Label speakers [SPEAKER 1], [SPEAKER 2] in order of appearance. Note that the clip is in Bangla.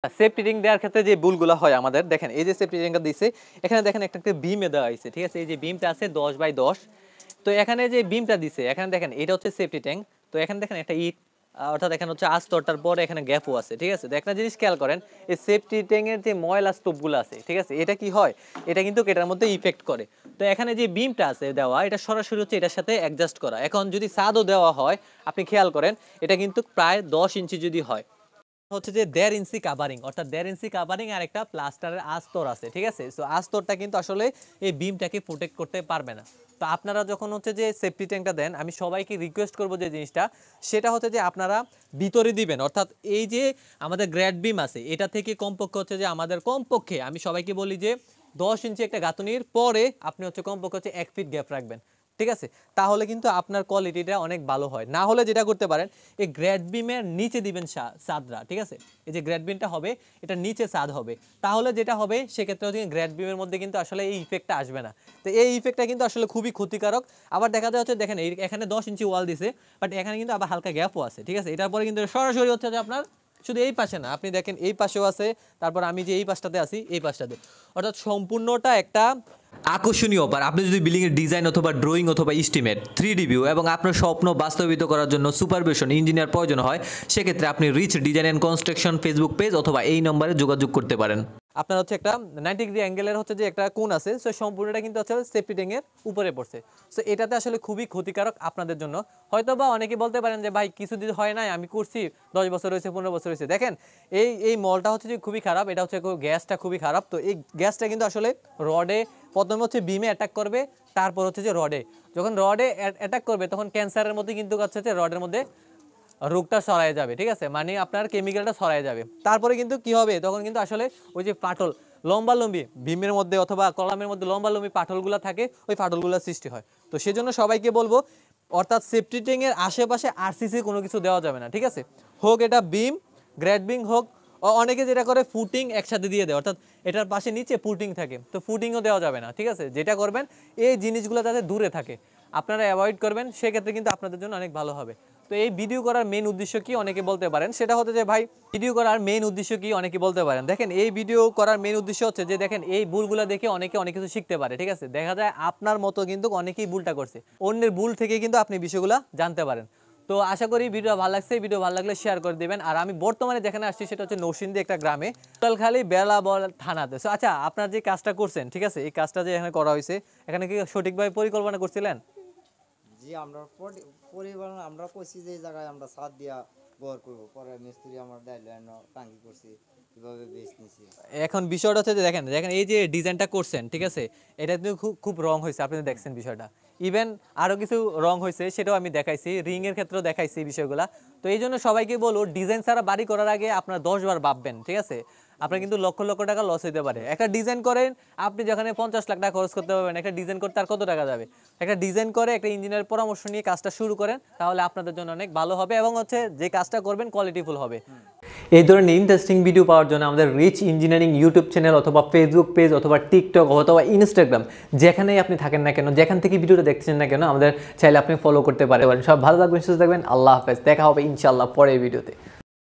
[SPEAKER 1] সেফটি রিং দেওয়ার ক্ষেত্রে যে ভুলগুলো হয় আমাদের, দেখেন এই যে সেফটি রিংটা দিছে, এখানে দেখেন একটা বিমে দেওয়া হয়েছে, ঠিক আছে? এই যে বিমটা আছে 10 বাই 10। তো এখানে যে বিমটা দিছে, এখানে দেখেন এটা হচ্ছে সেফটি ট্যাঙ্ক। তো এখানে দেখেন একটা ইট, অর্থাৎ এখানে হচ্ছে আস্তরটার পরে এখানে গ্যাপও আছে, ঠিক আছে? তো একটা জিনিস খেয়াল করেন, এই সেফটি ট্যাঙ্কের যে ময়লা স্তূপগুলো আছে, ঠিক আছে, এটা কি হয়, এটা কিন্তু এটার মধ্যে ইফেক্ট করে। তো এখানে যে বিমটা আছে দেওয়া, এটা সরাসরি হচ্ছে এটার সাথে অ্যাডজাস্ট করা। এখন যদি ছাদও দেওয়া হয়, আপনি খেয়াল করেন, এটা কিন্তু প্রায় 10 ইঞ্চি যদি হয়, হচ্ছে যে 1.5 ইঞ্চি কাভারিং, অর্থাৎ 1.5 ইঞ্চি কাভারিং আর একটা প্লাস্টারের আস্তর আছে, ঠিক আছে? সো আস্তরটা কিন্তু আসলে এই বিমটাকে প্রোটেক্ট করতে পারবে না। তো আপনারা যখন হচ্ছে যে সেফটি ট্যাঙ্কটা দেন, আমি সবাইকে রিকোয়েস্ট করবো যে জিনিসটা, সেটা হচ্ছে যে আপনারা ভিতরে দিবেন, অর্থাৎ এই যে আমাদের গ্র্যাড বিম আছে, এটা থেকে কমপক্ষে হচ্ছে যে আমাদের কমপক্ষে, আমি সবাইকে বলি যে 10 ইঞ্চি একটা গাঁথনির পরে আপনি হচ্ছে কমপক্ষে হচ্ছে 1 ফিট গ্যাপ রাখবেন, ঠিক আছে? তাহলে কিন্তু আপনার কোয়ালিটিটা অনেক ভালো হয়। না হলে যেটা করতে পারেন, এই গ্রেড বিমের নিচে দিবেন ছাদরা, ঠিক আছে? এই যে গ্রেড বিমটা হবে, এটা নিচে ছাদ হবে। তাহলে যেটা হবে, সেক্ষেত্রে হচ্ছে গ্রেড বিমের মধ্যে কিন্তু আসলে এই ইফেক্টটা আসবে না। তো এই ইফেক্টটা কিন্তু আসলে খুবই ক্ষতিকারক। আবার দেখা যায় হচ্ছে, দেখেন এখানে 10 ইঞ্চি ওয়াল দিছে, বাট এখানে কিন্তু আবার হালকা গ্যাপও আছে, ঠিক আছে? এটার পরে কিন্তু সরাসরি হচ্ছে যে আপনার শুধু এই পাশে না, আপনি দেখেন এই পাশেও আছে, তারপর আমি যে এই পাশটাতে আছি এই পাশটাতে, অর্থাৎ সম্পূর্ণটা একটা আকর্ষণীয় ব্যাপার। আপনি যদি বিল্ডিং এর ডিজাইন অথবা ড্রয়িং অথবা এস্টিমেট 3D ভিউ এবং আপনার স্বপ্ন বাস্তবায়িত করার জন্য সুপারভিশন ইঞ্জিনিয়ার প্রয়োজন হয়, সেক্ষেত্রে আপনি Reach design and construction Facebook page অথবা এই নম্বরে যোগাযোগ করতে পারেন। আপনার হচ্ছে একটা 90 ডিগ্রি অ্যাঙ্গেলের হচ্ছে যে একটা কোণ আছে, সো সম্পূর্ণটা কিন্তু হচ্ছে সেফটি ট্যাঙ্কের উপরে পড়ছে। সো এটাতে আসলে খুবই ক্ষতিকারক আপনাদের জন্য। হয়তো বা অনেকে বলতে পারেন যে ভাই কিছুদিন হয় নাই, আমি করছি 10 বছর হয়েছে, 15 বছর হয়েছে। দেখেন এই মলটা হচ্ছে যে খুবই খারাপ, এটা হচ্ছে গ্যাসটা খুবই খারাপ। তো এই গ্যাসটা কিন্তু আসলে রডে প্রথমে হচ্ছে বিমে অ্যাটাক করবে, তারপর হচ্ছে যে রডে, যখন রডে অ্যাটাক করবে তখন ক্যান্সারের মধ্যে কিন্তু হচ্ছে যে রডের মধ্যে রোগটা ছড়ায় যাবে, ঠিক আছে? মানে আপনার কেমিক্যালটা ছড়ায় যাবে। তারপরে কিন্তু কি হবে, তখন কিন্তু আসলে ওই যে পাটল লম্বালম্বি বিমের মধ্যে অথবা কলামের মধ্যে লম্বালম্বি পাটলগুলো থাকে, ওই পাটলগুলো সৃষ্টি হয়। তো সেজন্য সবাইকে বলবো, অর্থাৎ সেফটি ট্যাঙ্কের আশেপাশে আরসিসি কোনো কিছু দেওয়া যাবে না, ঠিক আছে? হোক এটা বিম, গ্রেড বিম হোক, অনেকে যেটা করে ফুটিং একসাথে দিয়ে দেয়, অর্থাৎ এটার পাশে নিচে ফুটিং থাকে, তো ফুটিংও দেওয়া যাবে না, ঠিক আছে? যেটা করবেন, এই জিনিসগুলো যাতে দূরে থাকে আপনারা অ্যাভয়েড করবেন, সেক্ষেত্রে কিন্তু আপনাদের জন্য অনেক ভালো হবে। তো এই ভিডিও করার মেইন উদ্দেশ্য কি অনেকে বলতে পারেন, সেটা হচ্ছে যে ভাই ভিডিও করার মেইন উদ্দেশ্য কি অনেকে বলতে পারেন। দেখেন এই ভিডিও করার মেইন উদ্দেশ্য হচ্ছে যে দেখেন এই ভুলগুলো দেখে অনেকে অনেক কিছু শিখতে পারে, ঠিক আছে? দেখা যায় আপনার মতো কিন্তু অনেকেই ভুলটা করছে, অন্যের ভুল থেকে কিন্তু আপনি বিষয়গুলো জানতে পারেন। তো আশা করি ভিডিও ভালো লাগছে, ভিডিও ভালো লাগলে শেয়ার করে দিবেন। আর আমি বর্তমানে যেখানে আসছি সেটা হচ্ছে নৌসিন্দি একটা গ্রামে, কোতোয়ালখালী বেলাবল থানাতে। সো আচ্ছা, আপনার যে কাজটা করছেন, ঠিক আছে, এই কাজটা যে এখানে করা হয়েছে, এখানে কি সঠিকভাবে পরিকল্পনা করছিলেন?
[SPEAKER 2] জি, আমরা পরিবার আমরা কইছি যে এই জায়গায় আমরা ছাদ দিয়া ঘর করব, পরে মিস্ত্রি আমার দাইলো টাঙ্কি করছি, কিভাবে বেচ নিছি।
[SPEAKER 1] এখন বিষয়টা হচ্ছে যে দেখেন দেখেন এই যে ডিজাইনটা করছেন, ঠিক আছে, এটা কিন্তু খুব খুব রং হয়েছে, আপনি দেখছেন বিষয়টা। ইভেন আরো কিছু রং হয়েছে, সেটাও আমি দেখাইছি, রিং এর ক্ষেত্রেও দেখাইছি বিষয়গুলা। তো এই জন্য সবাইকে বলবো, ডিজাইন ছাড়া বাড়ি করার আগে আপনার 10 বার ভাববেন, ঠিক আছে? আপনার কিন্তু লক্ষ লক্ষ টাকা লস হতে পারে। একটা ডিজাইন করেন, আপনি যেখানে 50 লাখ টাকা খরচ করতে পারবেন, একটা ডিজাইন করতে আর কত টাকা যাবে? একটা ডিজাইন করে একটা ইঞ্জিনিয়ার পরামর্শ নিয়ে কাজটা শুরু করেন, তাহলে আপনাদের জন্য অনেক ভালো হবে এবং হচ্ছে যে কাজটা করবেন কোয়ালিটিফুল হবে। এই ধরনের ইন্টারেস্টিং ভিডিও পাওয়ার জন্য আমাদের রিচ ইঞ্জিনিয়ারিং ইউটিউব চ্যানেল অথবা ফেসবুক পেজ অথবা টিকটক অথবা ইনস্টাগ্রাম, যেখানেই আপনি থাকেন না কেন, যেখান থেকে ভিডিওটা দেখছেন না কেন, আমাদের চাইলে আপনি ফলো করতে পারেন। সব ভালো থাকবেন, সুস্থ থাকবেন, আল্লাহ হাফেজ। দেখা হবে ইনশাআল্লাহ পরের ভিডিওতে।